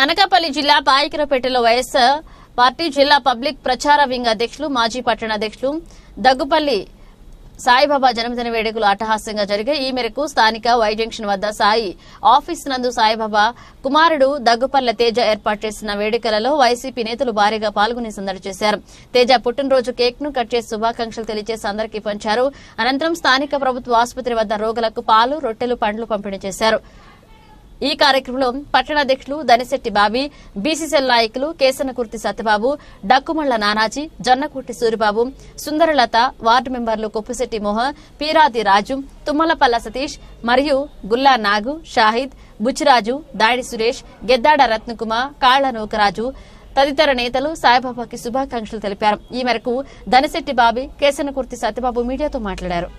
అనకాపల్లి జిల్లా పాయకరపేటలో వైఎస్ఆర్ పార్టీ జిల్లా పబ్లిక్ ప్రచార వింగ్ అధ్యక్షులు మాజీ పట్టణ అధ్యక్షులు దగ్గుపల్లి సాయిబాబా జన్మదిన వేడుకలు అట్టహాస్యంగా జరిగాయి. ఈ మేరకు స్థానిక వై జంక్షన్ వద్ద సాయి ఆఫీస్ నందు సాయిబాబా కుమారుడు దగ్గుపల్లి తేజ ఏర్పాటు చేసిన వేడుకలలో వైసీపీ నేతలు భారీగా పాల్గొని సందడి చేశారు. తేజ పుట్టినరోజు కేక్ ను కట్ చేసి శుభాకాంక్షలు తెలియజేసి అందరికీ పంచారు. అనంతరం స్థానిక ప్రభుత్వ ఆసుపత్రి వద్ద రోగులకు పాలు, రొట్టెలు, పండ్లు పంపిణీ చేశారు. ఈ కార్యక్రమంలో పట్టణాధ్యక్షులు దనిశెట్టి బాబీ, బీసీసీఎల్ నాయకులు కేసనకుర్తి సత్యబాబు, డక్కుమళ్ల నానాజీ, జొన్నకుర్తి సూరిబాబు, సుందరలత, వార్డు మెంబర్లు కొప్పుశెట్టి మోహన్, పీరాది రాజు, తుమ్మలపల్ల సతీష్ మరియు గుల్లా నాగు, షాహిద్, బుచ్చిరాజు, దాడి సురేష్, గెద్దాడ రత్నకుమార్, కాళ్ల నూకరాజు తదితర నేతలు సాయిబాబాకి శుభాకాంక్షలు తెలిపారు. ఈ మేరకు దనిశెట్టి బాబీ, కేసనకుర్తి సత్యబాబు మీడియాతో మాట్లాడారు.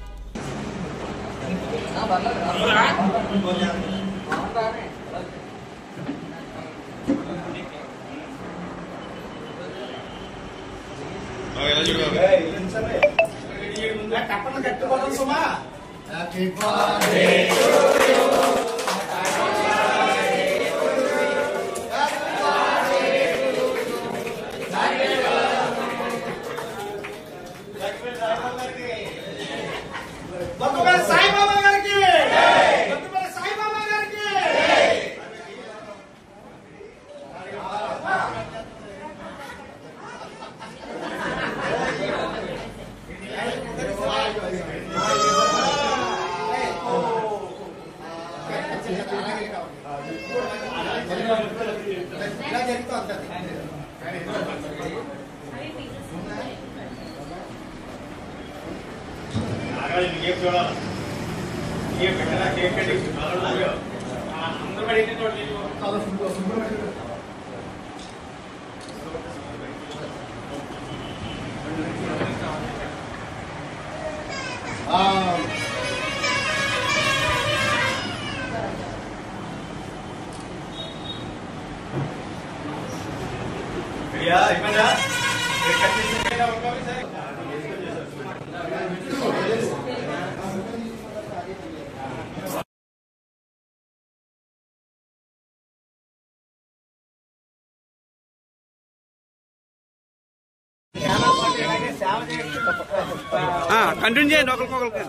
కంటిన్యూ చేయండి ఒకరికొకరికి.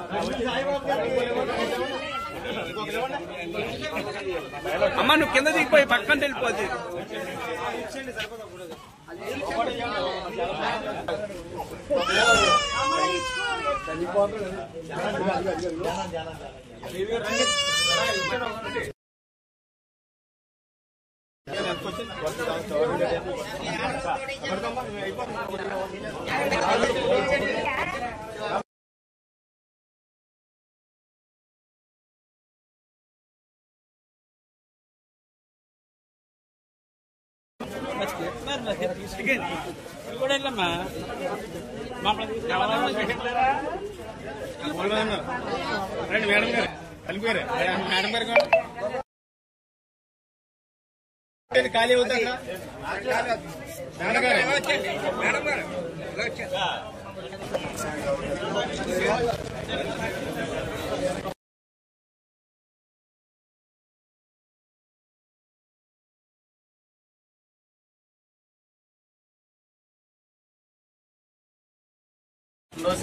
అమ్మ నువ్వు కింద దిగిపోయి పక్కన వెళ్ళిపోద్ది. మేడం గారు కలిపారు. మేడం గారు ఖాళీ అవుతారు. మేడం గారు మేడం గారు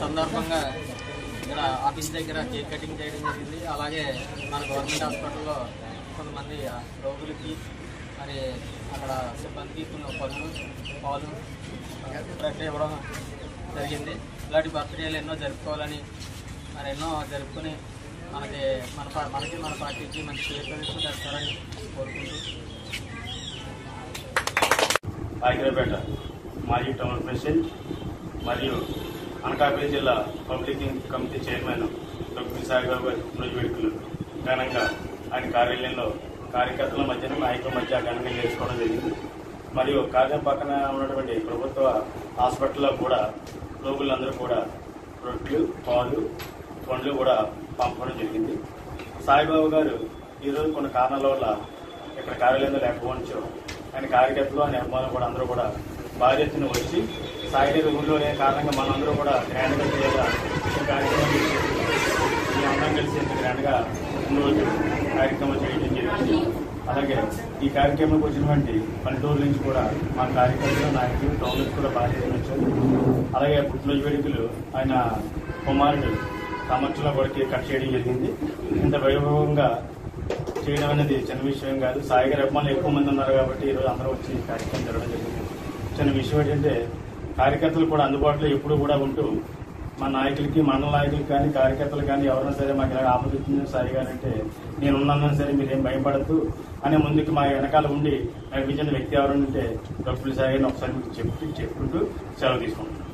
సందర్భంగా ఇక్కడ ఆఫీస్ దగ్గర కేక్ కటింగ్ చేయడం జరిగింది. అలాగే మన గవర్నమెంట్ హాస్పిటల్లో కొంతమంది రోగులకి మరి అక్కడ సిబ్బందికి కొన్ని పళ్ళు, పాలు, బ్రెడ్ ఇవ్వడం జరిగింది. ఇలాంటి బర్త్డేలు ఎన్నో జరుపుకోవాలని మరి ఎన్నో జరుపుకుని మనకి మన పార్టీకి మంచి పేరు చేస్తారని కోరుకుంటూ పాయకరపేట మాజీ టౌన్ ప్రెసిడెంట్ మరియు అనకాపల్లి జిల్లా public committee chairman doctor Saibaba పుట్టినరోజు వేడుకలు ఘనంగా ఆయన కార్యాలయంలో కార్యకర్తల మధ్యన నాయకుల మధ్య ఘనంగా చేసుకోవడం జరిగింది. మరియు కార్యం పక్కన ఉన్నటువంటి ప్రభుత్వ హాస్పిటల్లో కూడా రోగులందరూ కూడా రొట్టెలు, పాలు, పండ్లు కూడా పంపడం జరిగింది. సాయిబాబా గారు ఈరోజు కొన్ని కారణాల వల్ల ఇక్కడ కార్యాలయంలో లేకపోవచ్చు. ఆయన కార్యకర్తలు, ఆయన అభిమానులు కూడా అందరూ కూడా భారీ ఎత్తున వచ్చి సాయిబాబా ఊళ్ళో లేని కారణంగా మనందరూ కూడా గ్రాండ్గా కార్యక్రమం అందరం కలిసి గ్రాండ్గా పుట్టినరోజు కార్యక్రమం చేయడం జరిగింది. అలాగే ఈ కార్యక్రమంకి వచ్చినటువంటి పల్లెటూరు నుంచి కూడా మా కార్యకర్తలు నాయకులు టౌన్ నుంచి కూడా బాధ్యతలు వచ్చారు. అలాగే పుట్టినరోజు వేడుకలు ఆయన కుమారుడు సంవత్సరంలో కూడా కేక్ కట్ చేయడం జరిగింది. ఇంత వైభవంగా చేయడం అనేది చిన్న విషయం కాదు. సాయి గారి అభిమానులు ఎక్కువ మంది ఉన్నారు కాబట్టి ఈరోజు అందరూ వచ్చి కార్యక్రమం జరగడం జరిగింది. చిన్న విషయం ఏంటంటే కార్యకర్తలు కూడా అందుబాటులో ఎప్పుడూ కూడా ఉంటూ మా నాయకులకి, మండల నాయకులకి కానీ కార్యకర్తలు కానీ ఎవరైనా సరే మాకు ఇలా ఆపదొచ్చింది సాయి గారు అంటే నేను ఉన్నానని సరే మీరేం భయపడద్దు అనే ముందుకు మా వెనకాల ఉండి నడిపించిన వ్యక్తి ఎవరంటే డాక్టర్ సాయి గారిని ఒకసారి మీకు చెప్పుకుంటూ సెలవు తీసుకుంటాం.